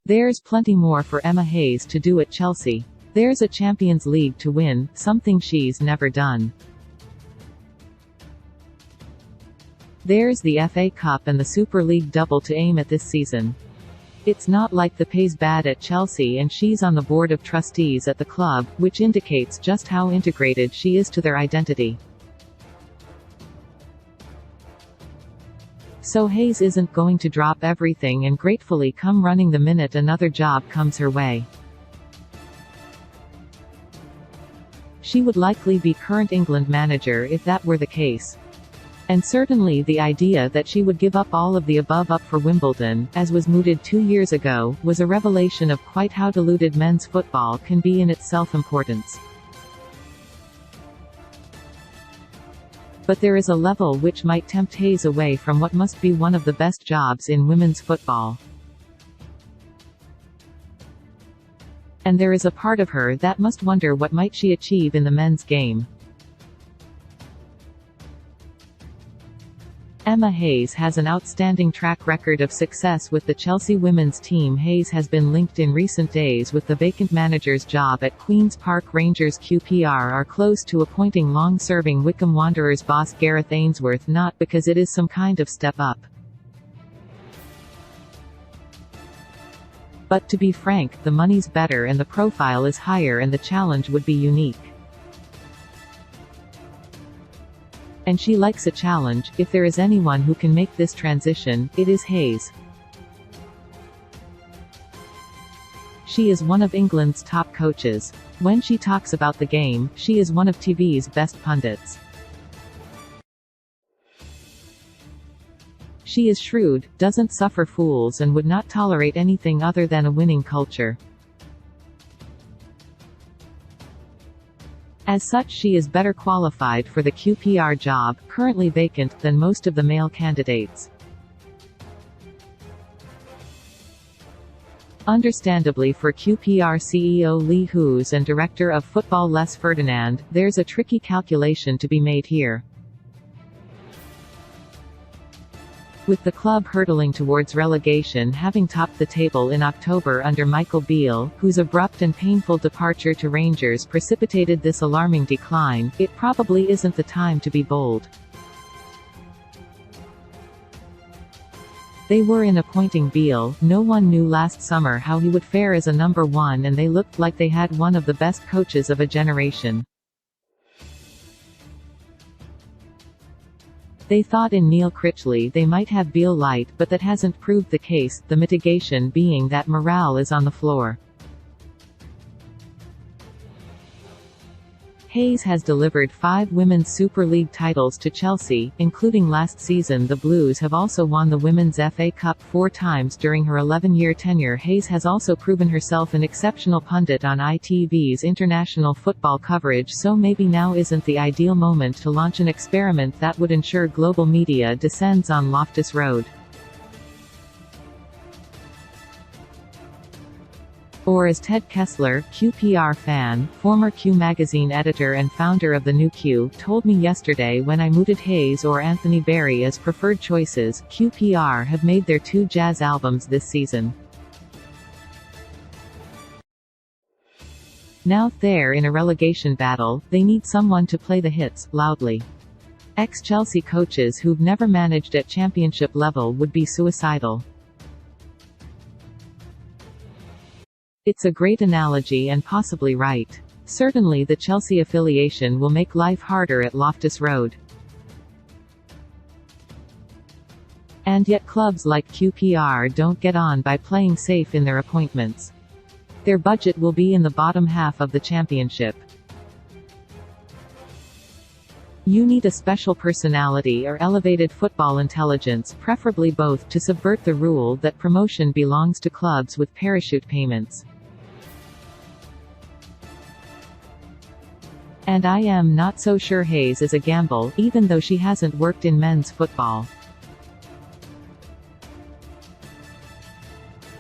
There's plenty more for Emma Hayes to do at Chelsea. There's a Champions League to win, something she's never done. There's the FA Cup and the Super League double to aim at this season. It's not like the pay's bad at Chelsea and she's on the board of trustees at the club, which indicates just how integrated she is to their identity. So Hayes isn't going to drop everything and gratefully come running the minute another job comes her way. She would likely be current England manager if that were the case. And certainly the idea that she would give up all of the above up for Wimbledon, as was mooted 2 years ago, was a revelation of quite how diluted men's football can be in its self-importance. But there is a level which might tempt Hayes away from what must be one of the best jobs in women's football. And there is a part of her that must wonder what might she achieve in the men's game. Emma Hayes has an outstanding track record of success with the Chelsea women's team. Hayes has been linked in recent days with the vacant manager's job at Queen's Park Rangers. QPR are close to appointing long-serving Wycombe Wanderers boss Gareth Ainsworth, not because it is some kind of step up. But to be frank, the money's better and the profile is higher and the challenge would be unique. And she likes a challenge. If there is anyone who can make this transition, it is Hayes. She is one of England's top coaches. When she talks about the game, she is one of TV's best pundits. She is shrewd, doesn't suffer fools and would not tolerate anything other than a winning culture. As such, she is better qualified for the QPR job, currently vacant, than most of the male candidates. Understandably for QPR CEO Lee Hoos and Director of Football Les Ferdinand, there's a tricky calculation to be made here. With the club hurtling towards relegation, having topped the table in October under Michael Beale, whose abrupt and painful departure to Rangers precipitated this alarming decline, it probably isn't the time to be bold. They were in appointing Beale. No one knew last summer how he would fare as a number one, and they looked like they had one of the best coaches of a generation. They thought in Neil Critchley they might have Beale light, but that hasn't proved the case, the mitigation being that morale is on the floor. Hayes has delivered 5 Women's Super League titles to Chelsea, including last season. The Blues have also won the Women's FA Cup 4 times during her 11-year tenure. Hayes has also proven herself an exceptional pundit on ITV's international football coverage, so maybe now isn't the ideal moment to launch an experiment that would ensure global media descends on Loftus Road. Or as Ted Kessler, QPR fan, former Q Magazine editor and founder of the New Q, told me yesterday when I mooted Hayes or Anthony Berry as preferred choices, QPR have made their 2 jazz albums this season. Now they're in a relegation battle, they need someone to play the hits, loudly. Ex-Chelsea coaches who've never managed at championship level would be suicidal. It's a great analogy and possibly right. Certainly the Chelsea affiliation will make life harder at Loftus Road. And yet clubs like QPR don't get on by playing safe in their appointments. Their budget will be in the bottom half of the championship. You need a special personality or elevated football intelligence, preferably both, to subvert the rule that promotion belongs to clubs with parachute payments. And I am not so sure Hayes is a gamble, even though she hasn't worked in men's football.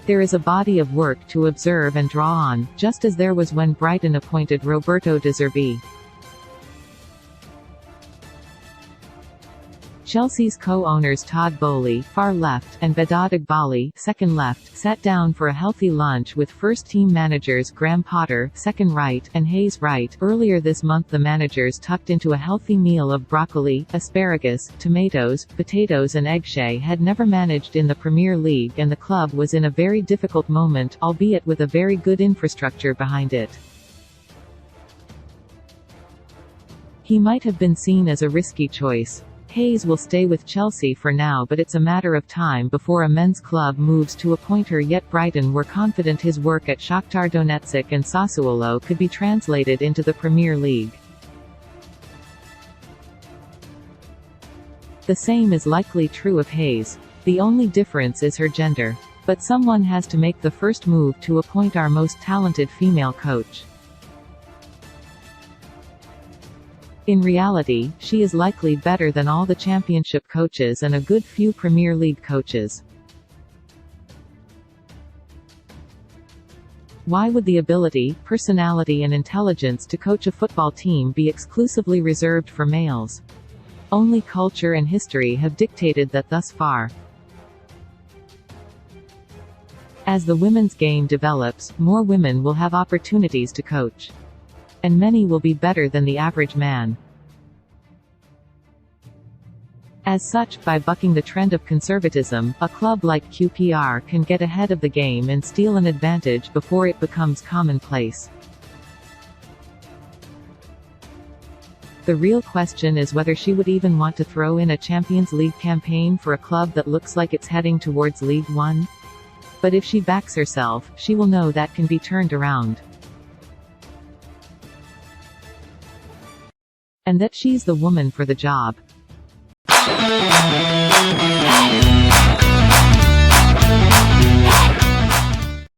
There is a body of work to observe and draw on, just as there was when Brighton appointed Roberto De Zerbi. Chelsea's co-owners Todd Boehly, far left, and Vedat Iqbali, second left, sat down for a healthy lunch with first-team managers Graham Potter, second right, and Hayes right. Earlier this month the managers tucked into a healthy meal of broccoli, asparagus, tomatoes, potatoes and egg. Shea had never managed in the Premier League and the club was in a very difficult moment, albeit with a very good infrastructure behind it. He might have been seen as a risky choice. Hayes will stay with Chelsea for now, but it's a matter of time before a men's club moves to appoint her. Yet Brighton were confident his work at Shakhtar Donetsk and Sassuolo could be translated into the Premier League. The same is likely true of Hayes. The only difference is her gender. But someone has to make the first move to appoint our most talented female coach. In reality, she is likely better than all the championship coaches and a good few Premier League coaches. Why would the ability, personality and intelligence to coach a football team be exclusively reserved for males? Only culture and history have dictated that thus far. As the women's game develops, more women will have opportunities to coach. And many will be better than the average man. As such, by bucking the trend of conservatism, a club like QPR can get ahead of the game and steal an advantage before it becomes commonplace. The real question is whether she would even want to throw in a Champions League campaign for a club that looks like it's heading towards League One. But if she backs herself, she will know that can be turned around. And that she's the woman for the job.